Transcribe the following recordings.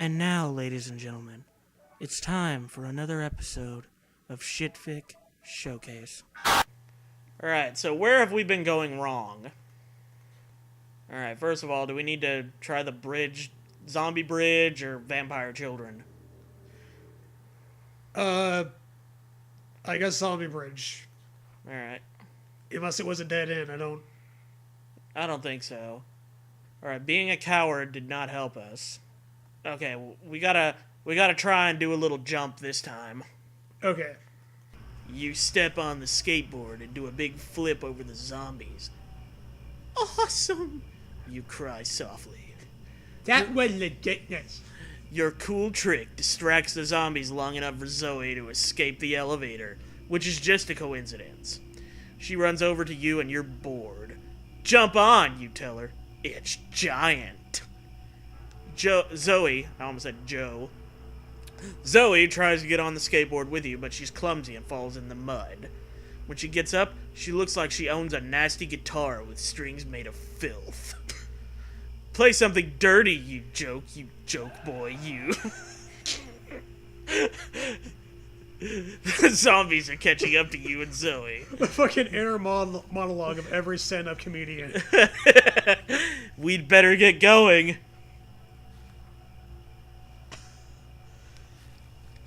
And now, ladies and gentlemen, it's time for another episode of Shitfic Showcase. Alright, so where have we been going wrong? Alright, first of all, do we need to try the bridge, zombie bridge, or vampire children? I guess zombie bridge. Alright. Unless it was a dead end, I don't think so. Alright, being a coward did not help us. Okay, we gotta try and do a little jump this time. Okay. You step on the skateboard and do a big flip over the zombies. Awesome! You cry softly. That was legitness. Your cool trick distracts the zombies long enough for Zoe to escape the elevator, which is just a coincidence. She runs over to you and you're bored. Jump on, you tell her. It's giant. Zoe, I almost said Joe. Zoe tries to get on the skateboard with you, but she's clumsy and falls in the mud. When she gets up, she looks like she owns a nasty guitar with strings made of filth. Play something dirty, you joke boy, you. The zombies are catching up to you and Zoe. The fucking inner monologue of every stand-up comedian. We'd better get going.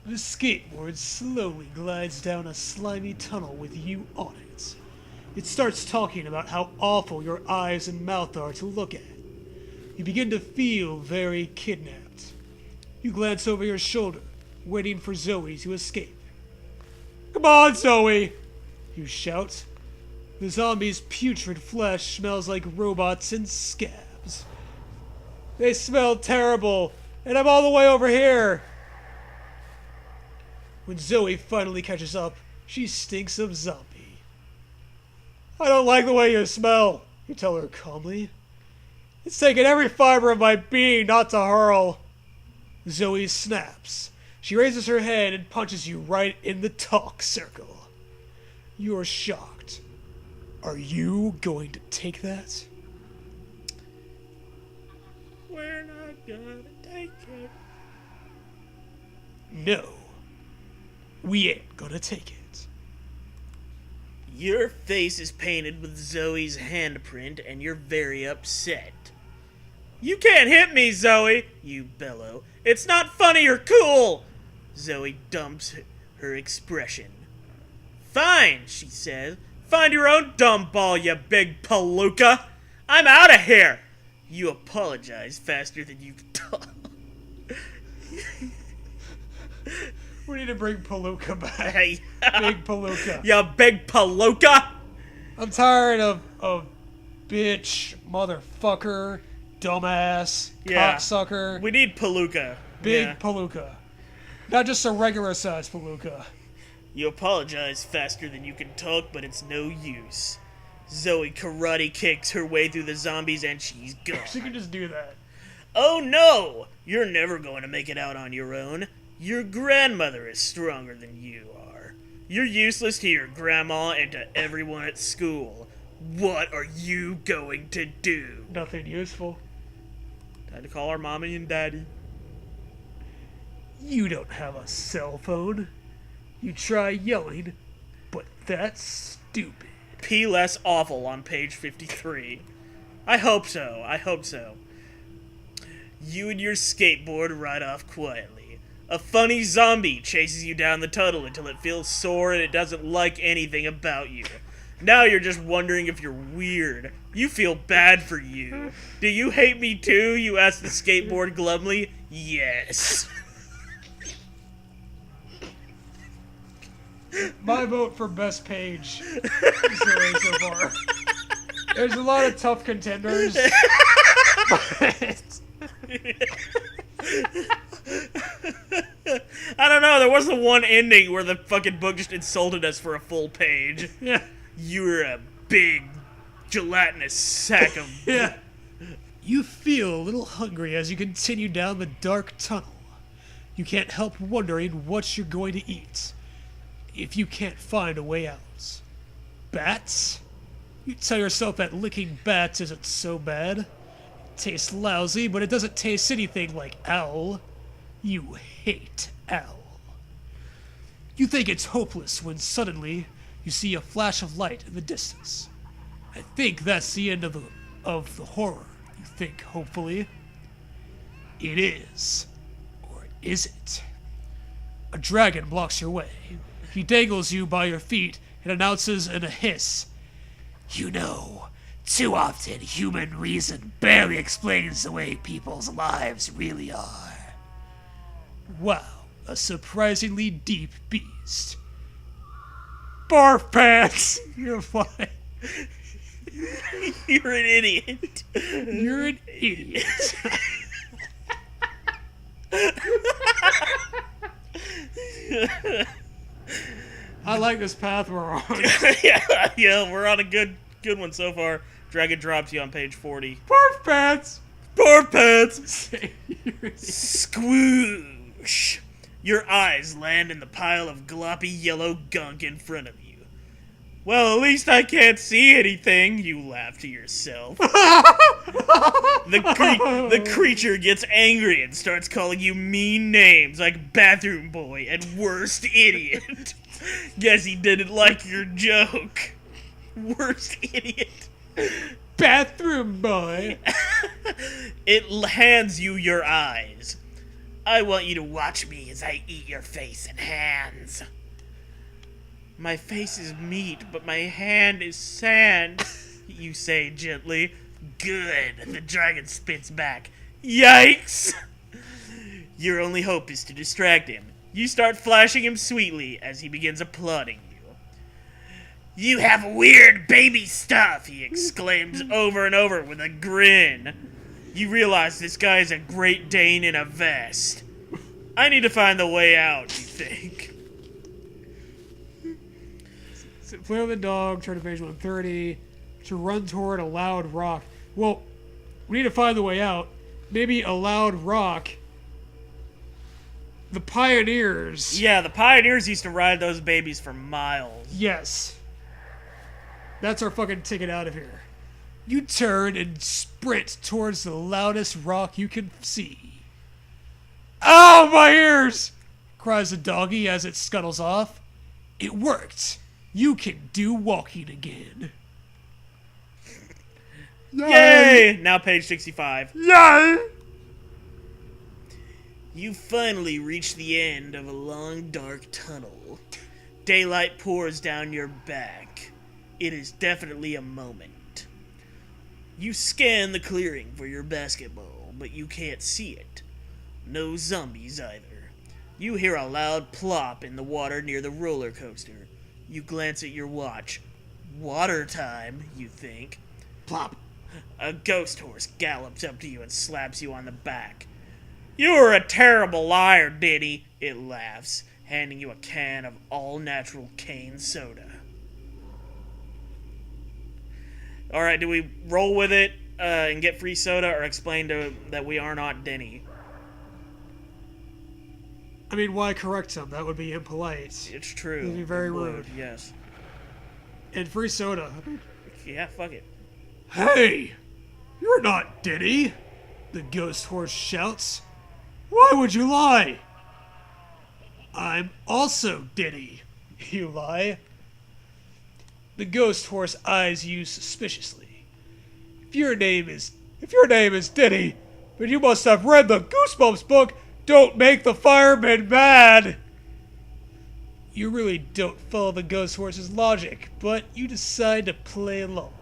The skateboard slowly glides down a slimy tunnel with you on it. It starts talking about how awful your eyes and mouth are to look at. You begin to feel very kidnapped. You glance over your shoulder, waiting for Zoe to escape. Come on, Zoe! You shout. The zombie's putrid flesh smells like robots and scabs. They smell terrible, and I'm all the way over here! When Zoe finally catches up, she stinks of zombie. I don't like the way you smell, you tell her calmly. It's taken every fiber of my being not to hurl. Zoe snaps. She raises her head and punches you right in the talk circle. You're shocked. Are you going to take that? We're not gonna take it. No. We ain't gonna take it. Your face is painted with Zoe's handprint and you're very upset. You can't hit me, Zoe, you bellow. It's not funny or cool. Zoe dumps her expression. Fine, she says. Find your own dumb ball, you big palooka. I'm out of here. You apologize faster than you can talk. We need to bring Palooka back. Hey. Big Palooka. You big palooka. I'm tired of bitch, motherfucker, dumbass, cocksucker. We need palooka. Big Palooka. Not just a regular size Palooka. You apologize faster than you can talk, but it's no use. Zoe karate kicks her way through the zombies and she's gone. She can just do that. Oh no! You're never going to make it out on your own. Your grandmother is stronger than you are. You're useless to your grandma and to everyone at school. What are you going to do? Nothing useful. Time to call our mommy and daddy. You don't have a cell phone. You try yelling, but that's stupid. P less awful on page 53. I hope so. You and your skateboard ride off quietly. A funny zombie chases you down the tunnel until it feels sore and it doesn't like anything about you. Now you're just wondering if you're weird. You feel bad for you. Do you hate me too? You ask the skateboard glumly. Yes. My vote for best page so far. There's a lot of tough contenders. I don't know, there wasn't one ending where the fucking book just insulted us for a full page. Yeah. You're a big, gelatinous sack of... Yeah. You feel a little hungry as you continue down the dark tunnel. You can't help wondering what you're going to eat if you can't find a way out. Bats? You tell yourself that licking bats isn't so bad. It tastes lousy, but it doesn't taste anything like owl. You hate Al. You think it's hopeless when suddenly you see a flash of light in the distance. I think that's the end of the horror, you think, hopefully. It is. Or is it? A dragon blocks your way. He dangles you by your feet and announces in a hiss, "You know, too often human reason barely explains the way people's lives really are." Wow, a surprisingly deep beast. Barf pants! You're fine. You're an idiot. You're an idiot. I like this path we're on. yeah, we're on a good one so far. Dragon drops you on page 40. Barf pants! Barf pants! Squoosh! Your eyes land in the pile of gloppy yellow gunk in front of you. Well, at least I can't see anything, you laugh to yourself. The creature gets angry and starts calling you mean names like bathroom boy and worst idiot. Guess he didn't like your joke. Worst idiot. Bathroom boy. It hands you your eyes. I want you to watch me as I eat your face and hands. My face is meat, but my hand is sand, you say gently. Good, the dragon spits back. Yikes! Your only hope is to distract him. You start flashing him sweetly as he begins applauding you. You have weird baby stuff, he exclaims over and over with a grin. You realize this guy is a Great Dane in a vest. I need to find the way out, you think. Play with the dog, turn to page 130, to run toward a loud rock. Well, we need to find the way out. Maybe a loud rock. The pioneers. Yeah, the pioneers used to ride those babies for miles. Yes. That's our fucking ticket out of here. You turn and sprint towards the loudest rock you can see. Ow, my ears! Cries the doggy as it scuttles off. It worked. You can do walking again. Yay! Now page 65. Yay! You finally reach the end of a long, dark tunnel. Daylight pours down your back. It is definitely a moment. You scan the clearing for your basketball, but you can't see it. No zombies either. You hear a loud plop in the water near the roller coaster. You glance at your watch. Water time, you think. Plop. A ghost horse gallops up to you and slaps you on the back. "You're a terrible liar, Diddy," it laughs, handing you a can of all-natural cane soda. Alright, do we roll with it and get free soda, or explain that we are not Denny? I mean, why correct him? That would be impolite. It's true. It would be very rude. Yes. And free soda. Yeah, fuck it. Hey! You're not Diddy! The ghost horse shouts. Why would you lie? I'm also Diddy. You lie. The ghost horse eyes you suspiciously. If your name is Diddy, then you must have read the Goosebumps book, Don't Make the Firemen Mad! You really don't follow the ghost horse's logic, but you decide to play along.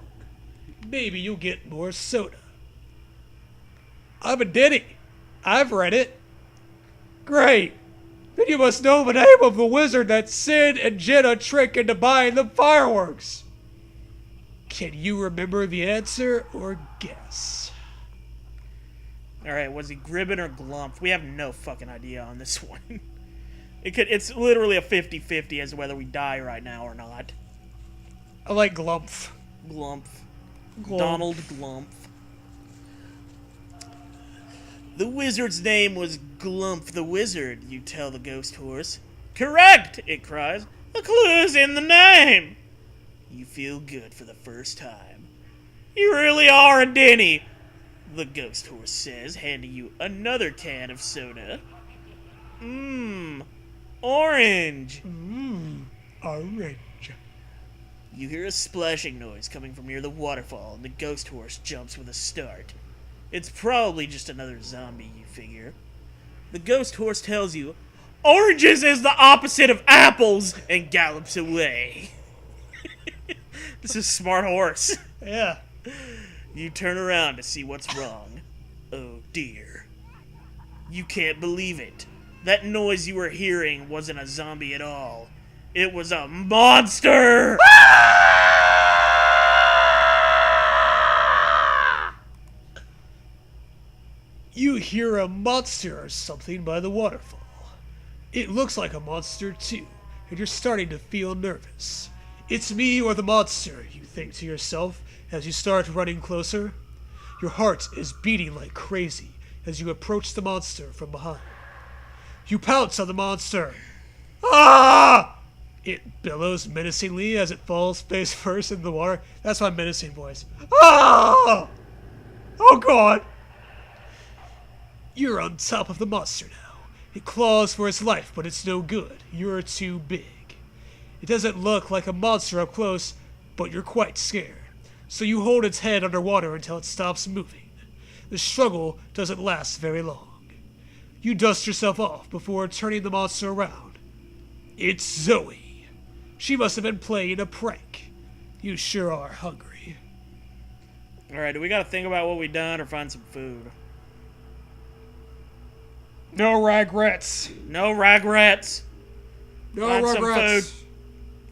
Maybe you'll get more soda. I'm a Diddy. I've read it. Great. Then you must know the name of the wizard that Sid and Jenna trick into buying the fireworks. Can you remember the answer or guess? Alright, was he Gribbon or Glump? We have no fucking idea on this one. It's literally a 50-50 as to whether we die right now or not. I like Glumph. Glump. Glump. Donald Glump. The wizard's name was Glump the Wizard, you tell the ghost horse. Correct, it cries. The clue's in the name. You feel good for the first time. You really are a Denny, the ghost horse says, handing you another can of soda. Mmm, orange. Orange. You hear a splashing noise coming from near the waterfall, and the ghost horse jumps with a start. It's probably just another zombie, you figure. The ghost horse tells you, oranges is the opposite of apples, and gallops away. This is a smart horse. Yeah. You turn around to see what's wrong. Oh dear. You can't believe it. That noise you were hearing wasn't a zombie at all. It was a monster! You hear a monster or something by the waterfall. It looks like a monster too, and you're starting to feel nervous. It's me or the monster, you think to yourself as you start running closer. Your heart is beating like crazy as you approach the monster from behind. You pounce on the monster. Ah! It bellows menacingly as it falls face first in the water. That's my menacing voice. Ah! Oh God! You're on top of the monster now. It claws for its life, but it's no good. You're too big. It doesn't look like a monster up close, but you're quite scared. So you hold its head underwater until it stops moving. The struggle doesn't last very long. You dust yourself off before turning the monster around. It's Zoe. She must have been playing a prank. You sure are hungry. Alright, do we gotta think about what we done or find some food? No regrets. No regrets. No Find regrets. some food.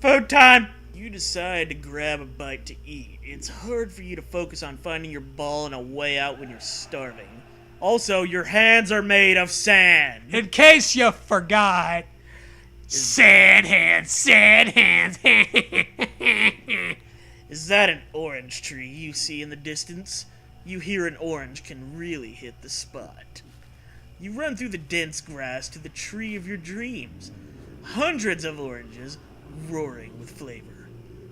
Food time! You decide to grab a bite to eat. It's hard for you to focus on finding your ball and a way out when you're starving. Also, your hands are made of sand. In case you forgot. Sand hands, sand hands. Is that an orange tree you see in the distance? You hear an orange can really hit the spot. You run through the dense grass to the tree of your dreams. Hundreds of oranges, roaring with flavor.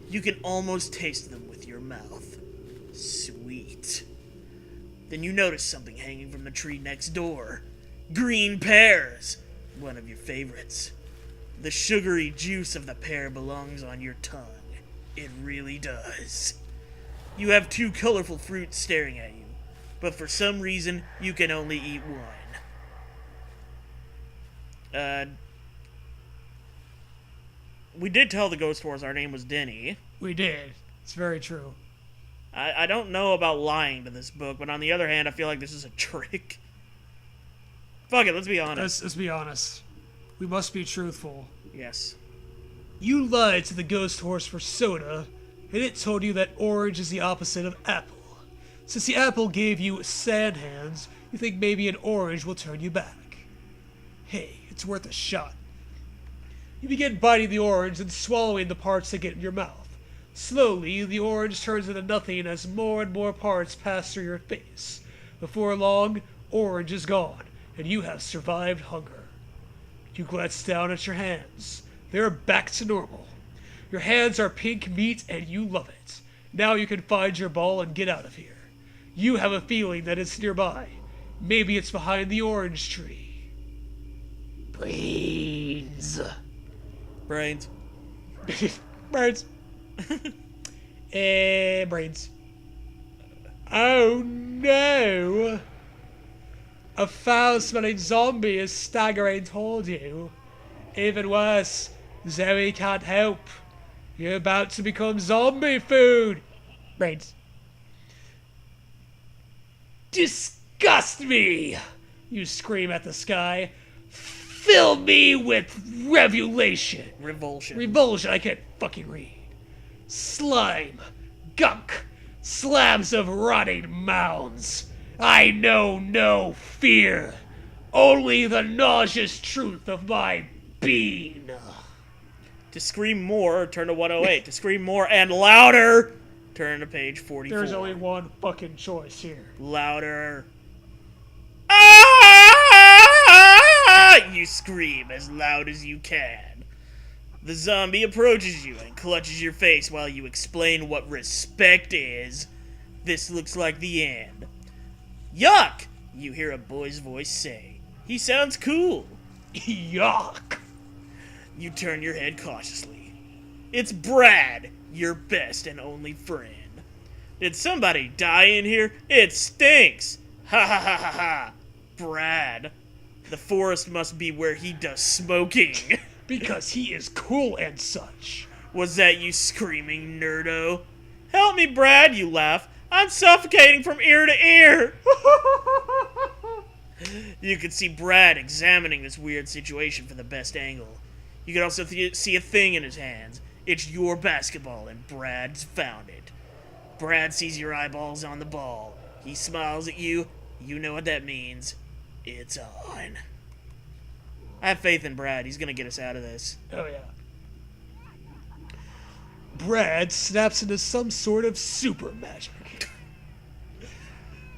You can almost taste them with your mouth. Sweet. Then you notice something hanging from the tree next door. Green pears, one of your favorites. The sugary juice of the pear belongs on your tongue. It really does. You have two colorful fruits staring at you, but for some reason, you can only eat one. We did tell the ghost horse our name was Denny. We did. It's very true. I don't know about lying to this book, but on the other hand, I feel like this is a trick. Fuck it, let's be honest. Let's be honest. We must be truthful. Yes. You lied to the ghost horse for soda, and it told you that orange is the opposite of apple. Since the apple gave you sand hands, you think maybe an orange will turn you back. Hey, it's worth a shot. You begin biting the orange and swallowing the parts that get in your mouth. Slowly, the orange turns into nothing as more and more parts pass through your face. Before long, orange is gone, and you have survived hunger. You glance down at your hands. They're back to normal. Your hands are pink meat, and you love it. Now you can find your ball and get out of here. You have a feeling that it's nearby. Maybe it's behind the orange tree. Brains. Brains. Brains. Brains. Oh no! A foul-smelling zombie is staggering toward you. Even worse, Zoe can't help. You're about to become zombie food. Brains. Disgust me! You scream at the sky. Fill me with revulsion. Revulsion, I can't fucking read. Slime, gunk, slabs of rotting mounds. I know no fear. Only the nauseous truth of my being. To scream more, turn to 108. To scream more and louder, turn to page 44. There's only one fucking choice here. Louder. Ah! You scream as loud as you can. The zombie approaches you and clutches your face while you explain what respect is. This looks like the end. Yuck! You hear a boy's voice say. He sounds cool. Yuck. You turn your head cautiously. It's Brad, your best and only friend. Did somebody die in here? It stinks! Ha ha ha ha ha! Brad. The forest must be where he does smoking. Because he is cool and such. Was that you screaming, nerdo? Help me, Brad, you laugh. I'm suffocating from ear to ear. You can see Brad examining this weird situation from the best angle. You can also see a thing in his hands. It's your basketball, and Brad's found it. Brad sees your eyeballs on the ball. He smiles at you. You know what that means. It's on. I have faith in Brad. He's gonna get us out of this. Oh, yeah. Brad snaps into some sort of super magic.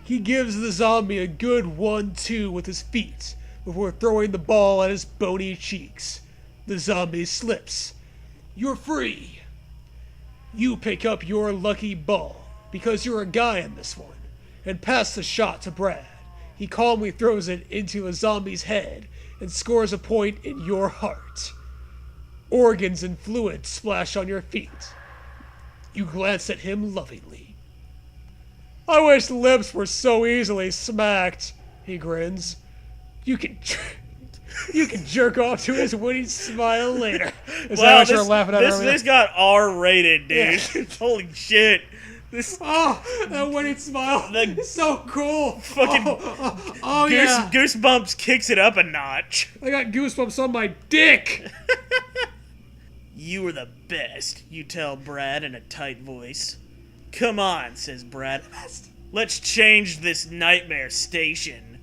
He gives the zombie a good 1-2 with his feet before throwing the ball at his bony cheeks. The zombie slips. You're free. You pick up your lucky ball, because you're a guy in this one, and pass the shot to Brad. He calmly throws it into a zombie's head and scores a point in your heart. Organs and fluids splash on your feet. You glance at him lovingly. I wish lips were so easily smacked, he grins. You can jerk off to his winning smile later. Wow, this got R-rated, dude. Yeah. Holy shit. That winning smile. It's so cool. Fucking Goosebumps kicks it up a notch. I got goosebumps on my dick. You are the best, you tell Brad in a tight voice. Come on, says Brad. Let's change this nightmare station.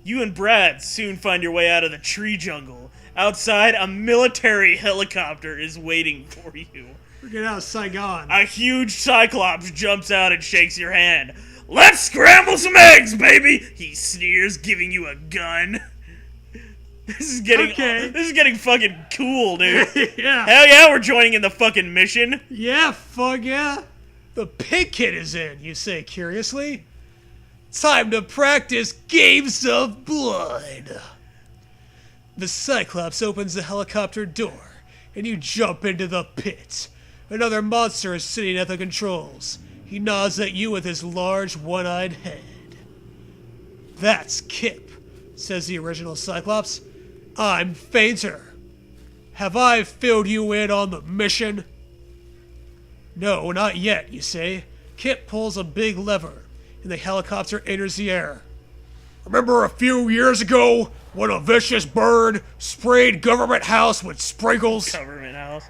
You and Brad soon find your way out of the tree jungle. Outside, a military helicopter is waiting for you. We're getting out of Saigon. A huge Cyclops jumps out and shakes your hand. Let's scramble some eggs, baby! He sneers, giving you a gun. This is getting fucking cool, dude. Yeah. Hell yeah, we're joining in the fucking mission. Yeah, fuck yeah. The pig kid is in, you say curiously. Time to practice games of blood. The Cyclops opens the helicopter door, and you jump into the pit. Another monster is sitting at the controls. He nods at you with his large, one-eyed head. That's Kip, says the original Cyclops. I'm Fainter. Have I filled you in on the mission? No, not yet, you say. Kip pulls a big lever, and the helicopter enters the air. Remember a few years ago when a vicious bird sprayed Government House with sprinkles? Government House?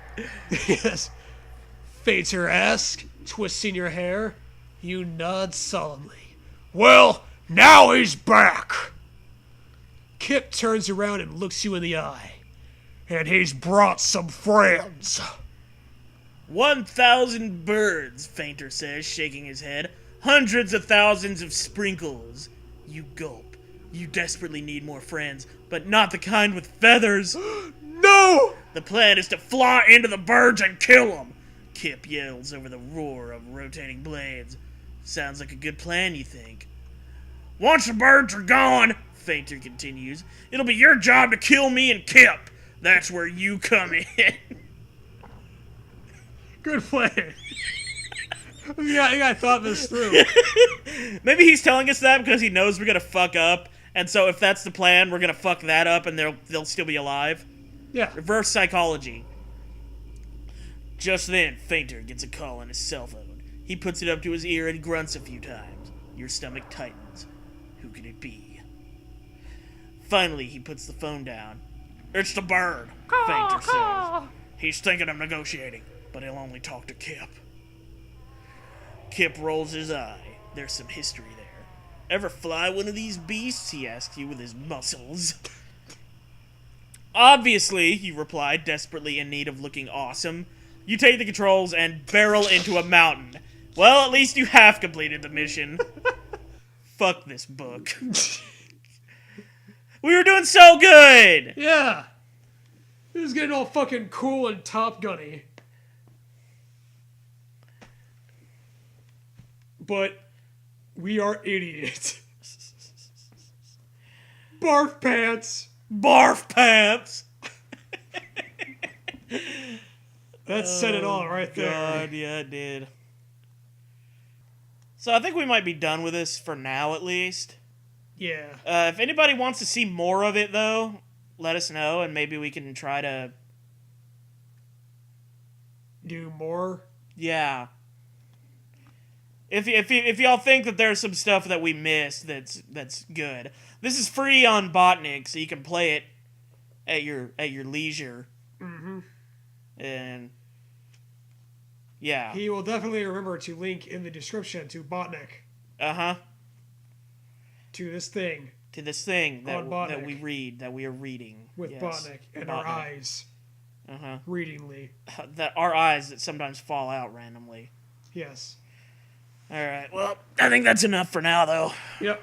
Yes. Fainter asks, twisting your hair. You nod solemnly. Well, now he's back. Kip turns around and looks you in the eye. And he's brought some friends. 1,000 birds, Fainter says, shaking his head. Hundreds of thousands of sprinkles. You gulp. You desperately need more friends, but not the kind with feathers. No! The plan is to fly into the birds and kill them. Kip yells over the roar of rotating blades. Sounds like a good plan, you think. Once the birds are gone, Fainter continues, it'll be your job to kill me and Kip. That's where you come in. Good plan. I thought this through. Maybe he's telling us that because he knows we're gonna fuck up, and so if that's the plan, we're gonna fuck that up, and they'll still be alive. Yeah. Reverse psychology. Just then, Fainter gets a call on his cell phone. He puts it up to his ear and grunts a few times. Your stomach tightens. Who could it be? Finally, he puts the phone down. It's the bird, Fainter says. He's thinking of negotiating, but he'll only talk to Kip. Kip rolls his eye. There's some history there. Ever fly one of these beasts? He asks you with his muscles. Obviously, you reply, desperately in need of looking awesome. You take the controls and barrel into a mountain. Well, at least you have completed the mission. Fuck this book. We were doing so good! Yeah. It was getting all fucking cool and Top Gunny. But we are idiots. Barf pants. Barf pants. That said it all right there. God, yeah, it did. So I think we might be done with this for now, at least. Yeah. If anybody wants to see more of it, though, let us know, and maybe we can try to... Do more? Yeah. If y'all think that there's some stuff that we missed that's good, this is free on BOTNIK, so you can play it at your leisure. Mm-hmm. And yeah, He will definitely remember to link in the description to BOTNIK, to this thing that we read, that we are reading with yes. BOTNIK and our BOTNIK. eyes. Readingly. That our eyes that sometimes fall out randomly. Yes. All right. Well, I think that's enough for now, though. Yep.